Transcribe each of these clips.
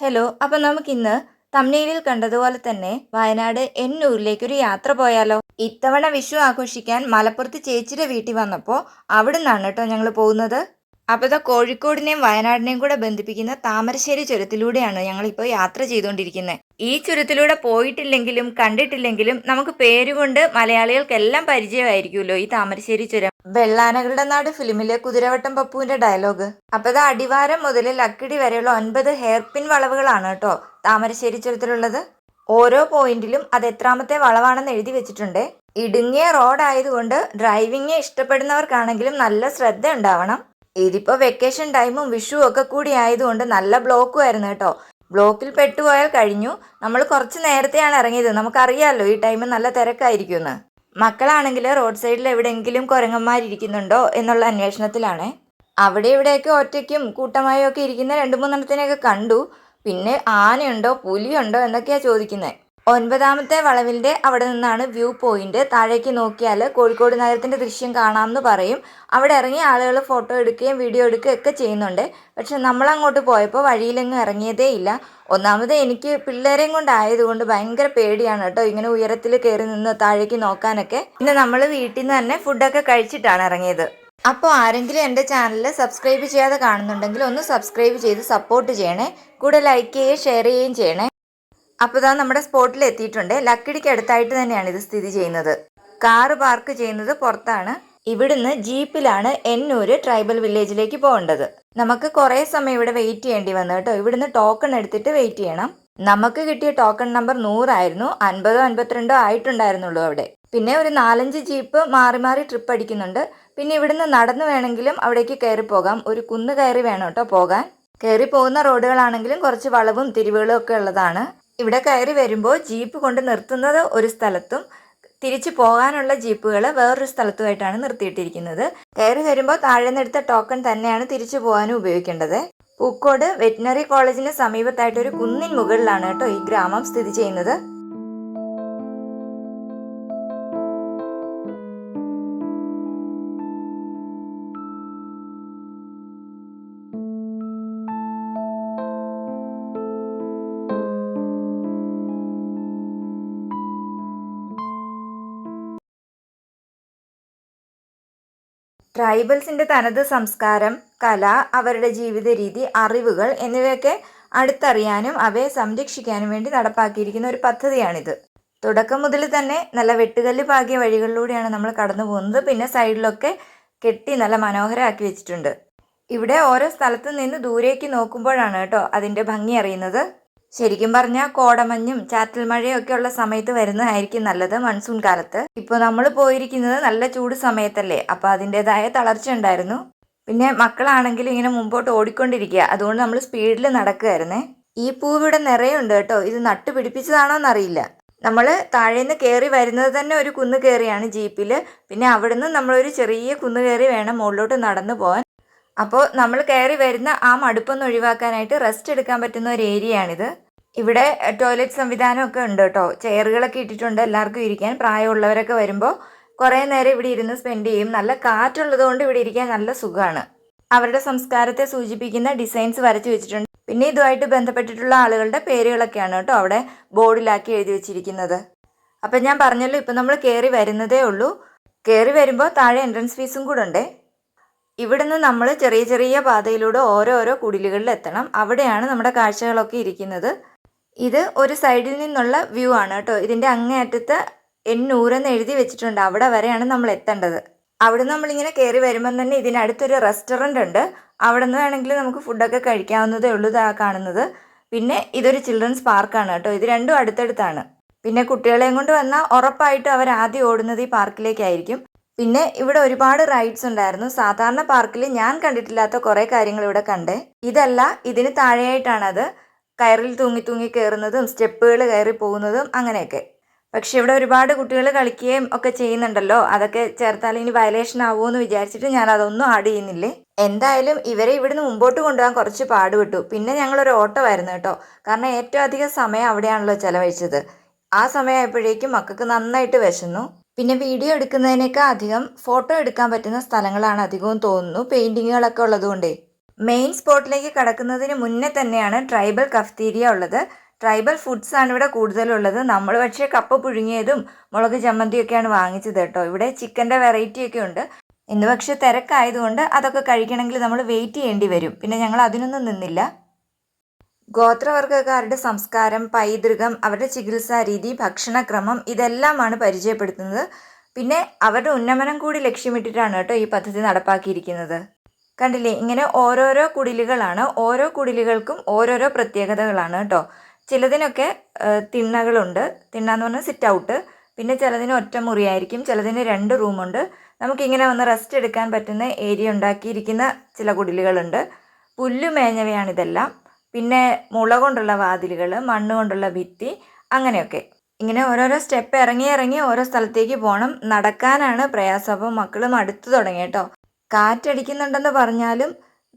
Hello, അപ്പം നമുക്കിന്ന് തമ്നെയിലിൽ കണ്ടതുപോലെ തന്നെ വയനാട് എന്നൂരിലേക്കൊരു യാത്ര പോയാലോ? ഇത്തവണ വിഷു ആഘോഷിക്കാൻ മലപ്പുറത്ത് ചേച്ചിയുടെ വീട്ടിൽ വന്നപ്പോൾ അവിടെ നിന്നാണ് കേട്ടോ ഞങ്ങൾ പോകുന്നത്. അപ്പോൾ ഇതാ കോഴിക്കോടിനെയും വയനാടിനെയും കൂടെ ബന്ധിപ്പിക്കുന്ന താമരശ്ശേരി ചുരത്തിലൂടെയാണ് ഞങ്ങളിപ്പോൾ യാത്ര ചെയ്തുകൊണ്ടിരിക്കുന്നത്. ഈ ചുരത്തിലൂടെ പോയിട്ടില്ലെങ്കിലും കണ്ടിട്ടില്ലെങ്കിലും നമുക്ക് പേരുകൊണ്ട് മലയാളികൾക്കെല്ലാം പരിചയമായിരിക്കുമല്ലോ ഈ താമരശ്ശേരി ചുരം. വെള്ളാനകളുടെ നാട് ഫിലിമിലെ കുതിരവട്ടം പപ്പുവിന്റെ ഡയലോഗ്. അപ്പൊ ഇത് അടിവാരം മുതൽ ലക്കിടി വരെയുള്ള 9 ഹെയർപിൻ വളവുകളാണ് കേട്ടോ താമരശ്ശേരി ചുരത്തിലുള്ളത്. ഓരോ പോയിന്റിലും അത് എത്രാമത്തെ വളവാണെന്ന് എഴുതി വെച്ചിട്ടുണ്ട്. ഇടുങ്ങിയ റോഡ് ആയതുകൊണ്ട് ഡ്രൈവിംഗ് ഇഷ്ടപ്പെടുന്നവർക്കാണെങ്കിലും നല്ല ശ്രദ്ധ ഉണ്ടാവണം. ഇതിപ്പോ വെക്കേഷൻ ടൈമും വിഷു ഒക്കെ കൂടി ആയതുകൊണ്ട് നല്ല ബ്ലോക്കും ആയിരുന്നു കേട്ടോ. ബ്ലോക്കിൽ പെട്ടുപോയാൽ കഴിഞ്ഞു. നമ്മൾ കുറച്ച് നേരത്തെയാണ് ഇറങ്ങിയത്. നമുക്കറിയാമല്ലോ ഈ ടൈം നല്ല തിരക്കായിരിക്കുമെന്ന്. മക്കളാണെങ്കിൽ റോഡ് സൈഡിൽ എവിടെയെങ്കിലും കുരങ്ങന്മാരിയ്ക്കുന്നുണ്ടോ എന്നുള്ള അന്വേഷണത്തിലാണ്. അവിടെ ഇവിടെയൊക്കെ ഒറ്റയ്ക്കും കൂട്ടമായും ഒക്കെ ഇരിക്കുന്ന 2-3 കണ്ടു. പിന്നെ ആനയുണ്ടോ പുലിയുണ്ടോ എന്നൊക്കെയാണ് ചോദിക്കുന്നത്. 9ാമത്തെ വളവിൻ്റെ അവിടെ നിന്നാണ് വ്യൂ പോയിന്റ്. താഴേക്ക് നോക്കിയാൽ കോഴിക്കോട് നഗരത്തിൻ്റെ ദൃശ്യം കാണാമെന്ന് പറയും. അവിടെ ഇറങ്ങി ആളുകൾ ഫോട്ടോ എടുക്കുകയും വീഡിയോ എടുക്കുകയും ഒക്കെ ചെയ്യുന്നുണ്ട്. പക്ഷെ നമ്മളങ്ങോട്ട് പോയപ്പോൾ വഴിയിലെങ്ങും ഇറങ്ങിയതേ ഇല്ല. ഒന്നാമത് എനിക്ക് പിള്ളേരെയും കൊണ്ടായതുകൊണ്ട് ഭയങ്കര പേടിയാണ് കേട്ടോ ഇങ്ങനെ ഉയരത്തിൽ കയറി നിന്ന് താഴേക്ക് നോക്കാനൊക്കെ. പിന്നെ നമ്മൾ വീട്ടിൽ നിന്ന് തന്നെ ഫുഡൊക്കെ കഴിച്ചിട്ടാണ് ഇറങ്ങിയത്. അപ്പോൾ ആരെങ്കിലും എൻ്റെ ചാനൽ സബ്സ്ക്രൈബ് ചെയ്യാതെ കാണുന്നുണ്ടെങ്കിൽ ഒന്ന് സബ്സ്ക്രൈബ് ചെയ്ത് സപ്പോർട്ട് ചെയ്യണേ. കൂടെ ലൈക്ക് ചെയ്യുകയും ഷെയർ ചെയ്യുകയും ചെയ്യണേ. അപ്പോൾ ഇതാ നമ്മുടെ സ്പോട്ടിൽ എത്തിയിട്ടുണ്ട്. ലക്കിടിക്ക് അടുത്തായിട്ട് തന്നെയാണ് ഇത് സ്ഥിതി ചെയ്യുന്നത്. കാറ് പാർക്ക് ചെയ്യുന്നത് പുറത്താണ്. ഇവിടുന്ന് ജീപ്പിലാണ് എന്നൂര് ട്രൈബൽ വില്ലേജിലേക്ക് പോകേണ്ടത്. നമുക്ക് കുറേ സമയം ഇവിടെ വെയിറ്റ് ചെയ്യേണ്ടി വന്നു കേട്ടോ. ഇവിടുന്ന് ടോക്കൺ എടുത്തിട്ട് വെയിറ്റ് ചെയ്യണം. നമുക്ക് കിട്ടിയ ടോക്കൺ നമ്പർ 100 ആയിരുന്നു. 50 52 ആയിട്ടുണ്ടായിരുന്നുള്ളൂ അവിടെ. പിന്നെ ഒരു 4-5 ജീപ്പ് മാറി മാറി ട്രിപ്പ് അടിക്കുന്നുണ്ട്. പിന്നെ ഇവിടുന്ന് നടന്നു വേണമെങ്കിലും അവിടേക്ക് കയറി പോകാം. ഒരു കുന്ന് കയറി വേണം കേട്ടോ പോകാൻ. കയറി പോകുന്ന റോഡുകളാണെങ്കിലും കുറച്ച് വളവും തിരിവുകളും ഒക്കെ ഉള്ളതാണ്. ഇവിടെ കയറി വരുമ്പോൾ ജീപ്പ് കൊണ്ട് നിർത്തുന്നത് ഒരു സ്ഥലത്തും തിരിച്ചു പോകാനുള്ള ജീപ്പുകൾ വേറൊരു സ്ഥലത്തുമായിട്ടാണ് നിർത്തിയിട്ടിരിക്കുന്നത്. കയറി വരുമ്പോൾ താഴെ നിന്നെടുത്ത ടോക്കൺ തന്നെയാണ് തിരിച്ചു പോകാനും ഉപയോഗിക്കേണ്ടത്. പൂക്കോട് വെറ്റിനറി കോളേജിന് സമീപത്തായിട്ട് ഒരു കുന്നിൻ മുകളിലാണ് കേട്ടോ ഈ ഗ്രാമം സ്ഥിതി ചെയ്യുന്നത്. ട്രൈബൽസിൻ്റെ തനത് സംസ്കാരം, കല, അവരുടെ ജീവിത രീതി, അറിവുകൾ എന്നിവയൊക്കെ അടുത്തറിയാനും അവയെ സംരക്ഷിക്കാനും വേണ്ടി നടപ്പാക്കിയിരിക്കുന്ന ഒരു പദ്ധതിയാണിത്. തുടക്കം മുതൽ തന്നെ നല്ല വെട്ടുകല്ല് പാകിയ വഴികളിലൂടെയാണ് നമ്മൾ കടന്നു പോകുന്നത്. പിന്നെ സൈഡിലൊക്കെ കെട്ടി നല്ല മനോഹരമാക്കി വെച്ചിട്ടുണ്ട്. ഇവിടെ ഓരോ സ്ഥലത്തു നിന്ന് ദൂരേക്ക് നോക്കുമ്പോഴാണ് കേട്ടോ അതിൻ്റെ ഭംഗി അറിയുന്നത്. ശരിക്കും പറഞ്ഞാൽ കോടമഞ്ഞും ചാറ്റൽ മഴയും ഒക്കെ ഉള്ള സമയത്ത് വരുന്നതായിരിക്കും നല്ലത്, മൺസൂൺ കാലത്ത്. ഇപ്പോൾ നമ്മൾ പോയിരിക്കുന്നത് നല്ല ചൂട് സമയത്തല്ലേ, അപ്പോൾ അതിൻ്റെതായ തളർച്ച ഉണ്ടായിരുന്നു. പിന്നെ മക്കളാണെങ്കിലും ഇങ്ങനെ മുമ്പോട്ട് ഓടിക്കൊണ്ടിരിക്കുക, അതുകൊണ്ട് നമ്മൾ സ്പീഡിൽ നടക്കുകയായിരുന്നേ. ഈ പൂവ് ഇവിടെ നിറയുണ്ട് കേട്ടോ. ഇത് നട്ടുപിടിപ്പിച്ചതാണോ എന്നറിയില്ല. നമ്മൾ താഴേന്ന് കയറി വരുന്നത് തന്നെ ഒരു കുന്ന് കയറിയാണ് ജീപ്പിൽ. പിന്നെ അവിടുന്ന് നമ്മളൊരു ചെറിയ കുന്ന് കയറി വേണം മുകളിലോട്ട് നടന്നു പോകാൻ. അപ്പോൾ നമ്മൾ കയറി വരുന്ന ആ മടുപ്പൊന്ന് ഒഴിവാക്കാനായിട്ട് റെസ്റ്റ് എടുക്കാൻ പറ്റുന്ന ഒരു ഏരിയയാണിത്. ഇവിടെ ടോയ്ലറ്റ് സംവിധാനമൊക്കെ ഉണ്ട് കേട്ടോ. ചെയറുകളൊക്കെ ഇട്ടിട്ടുണ്ട് എല്ലാവർക്കും ഇരിക്കാൻ. പ്രായമുള്ളവരൊക്കെ വരുമ്പോൾ കുറേ നേരം ഇവിടെ ഇരുന്ന് സ്പെൻഡ് ചെയ്യും. നല്ല കാറ്റുള്ളത് കൊണ്ട് ഇവിടെ ഇരിക്കാൻ നല്ല സുഖമാണ്. അവരുടെ സംസ്കാരത്തെ സൂചിപ്പിക്കുന്ന ഡിസൈൻസ് വരച്ചു വെച്ചിട്ടുണ്ട്. പിന്നെ ഇതുമായിട്ട് ബന്ധപ്പെട്ടിട്ടുള്ള ആളുകളുടെ പേരുകളൊക്കെയാണ് കേട്ടോ അവിടെ ബോർഡിലാക്കി എഴുതി വെച്ചിരിക്കുന്നത്. അപ്പം ഞാൻ പറഞ്ഞല്ലോ, ഇപ്പം നമ്മൾ കയറി വരുന്നതേ ഉള്ളൂ. കയറി വരുമ്പോൾ താഴെ എൻട്രൻസ് ഫീസും കൂടെ ഉണ്ട്. ഇവിടുന്ന് നമ്മൾ ചെറിയ ചെറിയ പാതയിലൂടെ ഓരോരോ കുടിലുകളിൽ എത്തണം. അവിടെയാണ് നമ്മുടെ കാഴ്ചകളൊക്കെ ഇരിക്കുന്നത്. ഇത് ഒരു സൈഡിൽ നിന്നുള്ള വ്യൂ ആണ് കേട്ടോ. ഇതിൻ്റെ അങ്ങേയറ്റത്ത് എന്നൂരെന്ന് എഴുതി വെച്ചിട്ടുണ്ട്. അവിടെ വരെയാണ് നമ്മൾ എത്തേണ്ടത്. അവിടെ നമ്മളിങ്ങനെ കയറി വരുമ്പം തന്നെ ഇതിനടുത്തൊരു റെസ്റ്റോറൻ്റ് ഉണ്ട്. അവിടെ നിന്ന് വേണമെങ്കിൽ നമുക്ക് ഫുഡൊക്കെ കഴിക്കാവുന്നതേ ഉള്ളൂ. ഇതാ കാണുന്നത്. പിന്നെ ഇതൊരു ചിൽഡ്രൻസ് പാർക്കാണ് കേട്ടോ. ഇത് രണ്ടും അടുത്തടുത്താണ്. പിന്നെ കുട്ടികളെയും കൊണ്ട് വന്നാൽ ഉറപ്പായിട്ടും അവർ ആദ്യം ഓടുന്നത് ഈ പാർക്കിലേക്കായിരിക്കും. പിന്നെ ഇവിടെ ഒരുപാട് റൈഡ്സ് ഉണ്ടായിരുന്നു. സാധാരണ പാർക്കിൽ ഞാൻ കണ്ടിട്ടില്ലാത്ത കുറേ കാര്യങ്ങൾ ഇവിടെ കണ്ടേ. ഇതല്ല, ഇതിന് താഴെയായിട്ടാണത്. കയറിൽ തൂങ്ങി തൂങ്ങി കയറുന്നതും സ്റ്റെപ്പുകൾ കയറി പോകുന്നതും അങ്ങനെയൊക്കെ. പക്ഷെ ഇവിടെ ഒരുപാട് കുട്ടികൾ കളിക്കുകയും ഒക്കെ ചെയ്യുന്നുണ്ടല്ലോ. അതൊക്കെ ചേർത്താൽ ഇനി വയലേഷൻ ആവുമോ എന്ന് വിചാരിച്ചിട്ട് ഞാൻ അതൊന്നും ആഡ് ചെയ്യുന്നില്ലേ. എന്തായാലും ഇവരെ ഇവിടുന്ന് മുമ്പോട്ട് കൊണ്ടുപോകാൻ കുറച്ച് പാടുപെട്ടു. പിന്നെ ഞങ്ങളൊരു ഓട്ടോ ആയിരുന്നു കേട്ടോ. കാരണം ഏറ്റവും അധികം സമയം അവിടെയാണല്ലോ ചിലവഴിച്ചത്. ആ സമയമായപ്പോഴേക്കും മക്കൾക്ക് നന്നായിട്ട് വിശന്നു. പിന്നെ വീഡിയോ എടുക്കുന്നതിനേക്കാൾ അധികം ഫോട്ടോ എടുക്കാൻ പറ്റുന്ന സ്ഥലങ്ങളാണ് അധികവും തോന്നുന്നു, പെയിൻറ്റിങ്ങുകളൊക്കെ ഉള്ളതുകൊണ്ടേ. മെയിൻ സ്പോട്ടിലേക്ക് കടക്കുന്നതിന് മുന്നേ തന്നെയാണ് ട്രൈബൽ കഫ്തീരിയ ഉള്ളത്. ട്രൈബൽ ഫുഡ്സ് ആണ് ഇവിടെ കൂടുതലുള്ളത്. നമ്മൾ പക്ഷേ കപ്പ പുഴുങ്ങിയതും മുളക് ചമ്മന്തിയൊക്കെയാണ് വാങ്ങിച്ചത് കേട്ടോ. ഇവിടെ ചിക്കൻ്റെ വെറൈറ്റി ഒക്കെ ഉണ്ട്. ഇന്ന് പക്ഷേ തിരക്കായതുകൊണ്ട് അതൊക്കെ കഴിക്കണമെങ്കിൽ നമ്മൾ വെയിറ്റ് ചെയ്യേണ്ടി വരും. പിന്നെ ഞങ്ങൾ അതിനൊന്നും നിന്നില്ല. ഗോത്രവർഗ്ഗക്കാരുടെ സംസ്കാരം, പൈതൃകം, അവരുടെ ചികിത്സാ രീതി, ഭക്ഷണക്രമം ഇതെല്ലാമാണ് പരിചയപ്പെടുത്തുന്നത്. പിന്നെ അവരുടെ ഉന്നമനം കൂടി ലക്ഷ്യമിട്ടിട്ടാണ് കേട്ടോ ഈ പദ്ധതി നടപ്പാക്കിയിരിക്കുന്നത്. കണ്ടില്ലേ, ഇങ്ങനെ ഓരോരോ കുടിലുകളാണ്. ഓരോ കുടിലുകൾക്കും ഓരോരോ പ്രത്യേകതകളാണ് കേട്ടോ. ചിലതിനൊക്കെ തിണ്ണകളുണ്ട്. തിണ്ണ എന്ന് പറഞ്ഞാൽ സിറ്റ് ഔട്ട്. പിന്നെ ചിലതിന് ഒറ്റ മുറിയായിരിക്കും, ചിലതിന് 2 റൂമുണ്ട്. നമുക്കിങ്ങനെ വന്ന് റെസ്റ്റ് എടുക്കാൻ പറ്റുന്ന ഏരിയ ഉണ്ടാക്കിയിരിക്കുന്ന ചില കുടിലുകളുണ്ട്. പുല്ലുമേഞ്ഞവയാണിതെല്ലാം. പിന്നെ മുള കൊണ്ടുള്ള വാതിലുകൾ, മണ്ണ് കൊണ്ടുള്ള ഭിത്തി, അങ്ങനെയൊക്കെ. ഇങ്ങനെ ഓരോരോ സ്റ്റെപ്പ് ഇറങ്ങി ഓരോ സ്ഥലത്തേക്ക് പോകണം. നടക്കാനാണ് പ്രയാസം. അപ്പോൾ മക്കൾ മടുത്തു തുടങ്ങി കേട്ടോ. കാറ്റടിക്കുന്നുണ്ടെന്ന് പറഞ്ഞാലും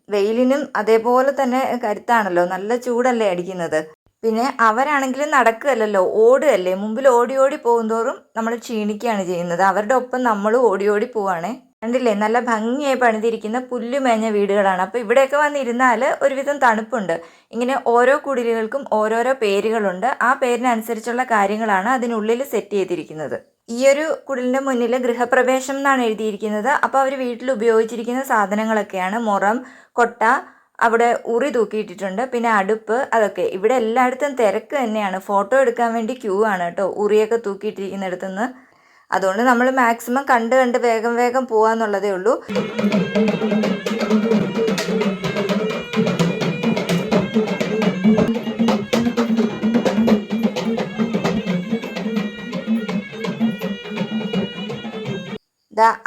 വെയിലിനും അതേപോലെ തന്നെ കരുത്താണല്ലോ. നല്ല ചൂടല്ലേ അടിക്കുന്നത്. പിന്നെ അവരാണെങ്കിലും നടക്കുകയല്ലല്ലോ, ഓടുകയല്ലേ. മുമ്പിൽ ഓടി ഓടി പോകുന്തോറും നമ്മൾ ക്ഷീണിക്കുകയാണ് ചെയ്യുന്നത്. അവരുടെ ഒപ്പം നമ്മൾ ഓടി ഓടി പോവാണേ. കണ്ടില്ലേ, നല്ല ഭംഗിയായി പണിതിരിക്കുന്ന പുല്ലുമേഞ്ഞ വീടുകളാണ്. അപ്പോൾ ഇവിടെയൊക്കെ വന്നിരുന്നാൽ ഒരുവിധം തണുപ്പുണ്ട്. ഇങ്ങനെ ഓരോ കുടിലുകൾക്കും ഓരോരോ പേരുകളുണ്ട്. ആ പേരിനനുസരിച്ചുള്ള കാര്യങ്ങളാണ് അതിനുള്ളിൽ സെറ്റ് ചെയ്തിരിക്കുന്നത്. ഈ ഒരു കുടിലിൻ്റെ മുന്നിൽ ഗൃഹപ്രവേശം എന്നാണ് എഴുതിയിരിക്കുന്നത്. അപ്പോൾ അവർ വീട്ടിൽ ഉപയോഗിച്ചിരിക്കുന്ന സാധനങ്ങളൊക്കെയാണ്. മുറം, കൊട്ട, അവിടെ ഉറി തൂക്കിയിട്ടിട്ടുണ്ട്. പിന്നെ അടുപ്പ്, അതൊക്കെ. ഇവിടെ എല്ലായിടത്തും തിരക്ക് തന്നെയാണ്. ഫോട്ടോ എടുക്കാൻ വേണ്ടി ക്യൂ ആണ് കേട്ടോ, ഉറിയൊക്കെ തൂക്കിയിട്ടിരിക്കുന്നിടത്തുനിന്ന്. അതുകൊണ്ട് നമ്മൾ മാക്സിമം കണ്ട് വേഗം വേഗം പോകാമെന്നുള്ളതേ ഉള്ളൂ.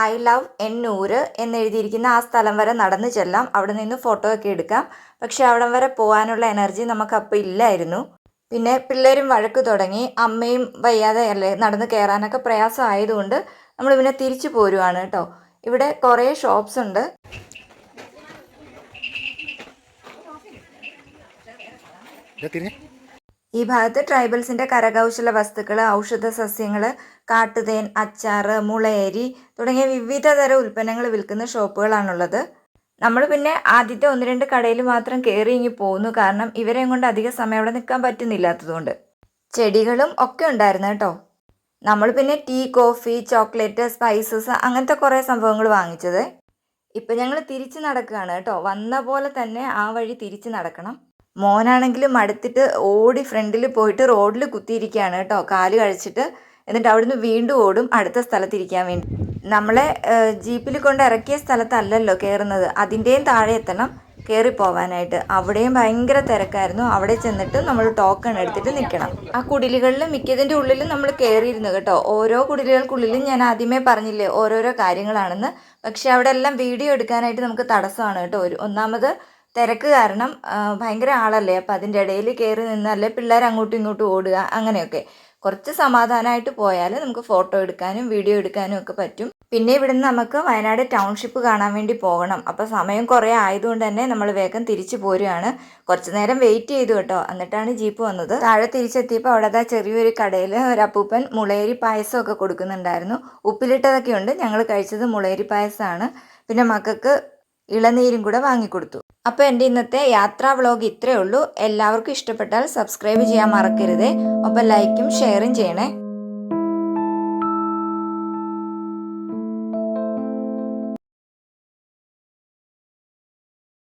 ഐ ലവ് എന്നൂര് എന്നെഴുതിയിരിക്കുന്ന ആ സ്ഥലം വരെ നടന്നു ചെല്ലാം. അവിടെ നിന്ന് ഫോട്ടോ ഒക്കെ എടുക്കാം. പക്ഷെ അവിടം വരെ പോകാനുള്ള എനർജി നമുക്കപ്പോൾ ഇല്ലായിരുന്നു. പിന്നെ പിള്ളേരും വഴക്ക് തുടങ്ങി. അമ്മയും വയ്യാതെ അല്ലേ, നടന്ന് കയറാനൊക്കെ പ്രയാസമായതുകൊണ്ട് നമ്മൾ പിന്നെ തിരിച്ചു പോരുവാണ് കേട്ടോ. ഇവിടെ കുറേ ഷോപ്സ് ഉണ്ട്. ഈ ഭാഗത്ത് ട്രൈബൽസിൻ്റെ കരകൗശല വസ്തുക്കൾ, ഔഷധ സസ്യങ്ങൾ, കാട്ടുതേൻ, അച്ചാറ്, മുളയരി തുടങ്ങിയ വിവിധ തരം ഉൽപ്പന്നങ്ങൾ വിൽക്കുന്ന ഷോപ്പുകളാണുള്ളത്. നമ്മൾ പിന്നെ ആദ്യത്തെ 1-2 കടയിൽ മാത്രം കയറി ഇങ്ങി പോകുന്നു. കാരണം ഇവരെയും കൊണ്ട് അധിക സമയം അവിടെ നിൽക്കാൻ പറ്റുന്നില്ലാത്തതുകൊണ്ട്. ചെടികളും ഒക്കെ ഉണ്ടായിരുന്നു കേട്ടോ. നമ്മൾ പിന്നെ ടീ, കോഫി, ചോക്ലേറ്റ്, സ്പൈസസ് അങ്ങനത്തെ കുറേ സംഭവങ്ങൾ വാങ്ങിച്ചത്. ഇപ്പം ഞങ്ങൾ തിരിച്ച് നടക്കുകയാണ് കേട്ടോ. വന്ന പോലെ തന്നെ ആ വഴി തിരിച്ച് നടക്കണം. മോനാണെങ്കിലും മടുത്തിട്ട് ഓടി ഫ്രണ്ടിൽ പോയിട്ട് റോഡിൽ കുത്തിയിരിക്കുകയാണ് കേട്ടോ, കാല് കഴിച്ചിട്ട്. എന്നിട്ട് അവിടുന്ന് വീണ്ടും ഓടും അടുത്ത സ്ഥലത്തിരിക്കാൻ വേണ്ടി. നമ്മളെ ജീപ്പിൽ കൊണ്ട് ഇറക്കിയ സ്ഥലത്തല്ലല്ലോ കയറുന്നത്, അതിൻ്റെയും താഴെ എത്തണം കയറിപ്പോവാനായിട്ട്. അവിടെയും ഭയങ്കര തിരക്കായിരുന്നു. അവിടെ ചെന്നിട്ട് നമ്മൾ ടോക്കൺ എടുത്തിട്ട് നിൽക്കണം. ആ കുടിലുകളിൽ മിക്കതിൻ്റെ ഉള്ളിലും നമ്മൾ കയറിയിരുന്നു കേട്ടോ. ഓരോ കുടിലുകൾക്കുള്ളിലും ഞാൻ ആദ്യമേ പറഞ്ഞില്ലേ ഓരോരോ കാര്യങ്ങളാണെന്ന്. പക്ഷെ അവിടെ എല്ലാം വീഡിയോ എടുക്കാനായിട്ട് നമുക്ക് തടസ്സമാണ് കേട്ടോ. ഒന്നാമത് തിരക്ക് കാരണം ഭയങ്കര ആളല്ലേ. അപ്പോൾ അതിൻ്റെ ഇടയിൽ കയറി നിന്നല്ലേ പിള്ളേർ അങ്ങോട്ടും ഇങ്ങോട്ടും ഓടുക, അങ്ങനെയൊക്കെ. കുറച്ച് സമാധാനമായിട്ട് പോയാൽ നമുക്ക് ഫോട്ടോ എടുക്കാനും വീഡിയോ എടുക്കാനും ഒക്കെ പറ്റും. പിന്നെ ഇവിടുന്ന് നമുക്ക് വയനാട് ടൗൺഷിപ്പ് കാണാൻ വേണ്ടി പോകണം. അപ്പോൾ സമയം കുറേ ആയതുകൊണ്ട് തന്നെ നമ്മൾ വേഗം തിരിച്ചു പോരുകയാണ്. കുറച്ച് നേരം വെയിറ്റ് ചെയ്തു കേട്ടോ. എന്നിട്ടാണ് ജീപ്പ് വന്നത്. താഴെ തിരിച്ചെത്തിയപ്പോൾ അവിടെ ചെറിയൊരു കടയിൽ ഒരു അപ്പൂപ്പൻ മുളയരി പായസമൊക്കെ കൊടുക്കുന്നുണ്ടായിരുന്നു. ഉപ്പിലിട്ടതൊക്കെ ഉണ്ട്. ഞങ്ങൾ കഴിച്ചത് മുളയരി പായസമാണ്. പിന്നെ മക്കൾക്ക് ഇളനീരും കൂടെ വാങ്ങിക്കൊടുത്തു. അപ്പോൾ എൻ്റെ ഇന്നത്തെ യാത്രാ വ്ളോഗ് ഇത്രയേ ഉള്ളൂ. എല്ലാവർക്കും ഇഷ്ടപ്പെട്ടാൽ സബ്സ്ക്രൈബ് ചെയ്യാൻ മറക്കരുതേ. ഒപ്പം ലൈക്കും ഷെയറും ചെയ്യണേ.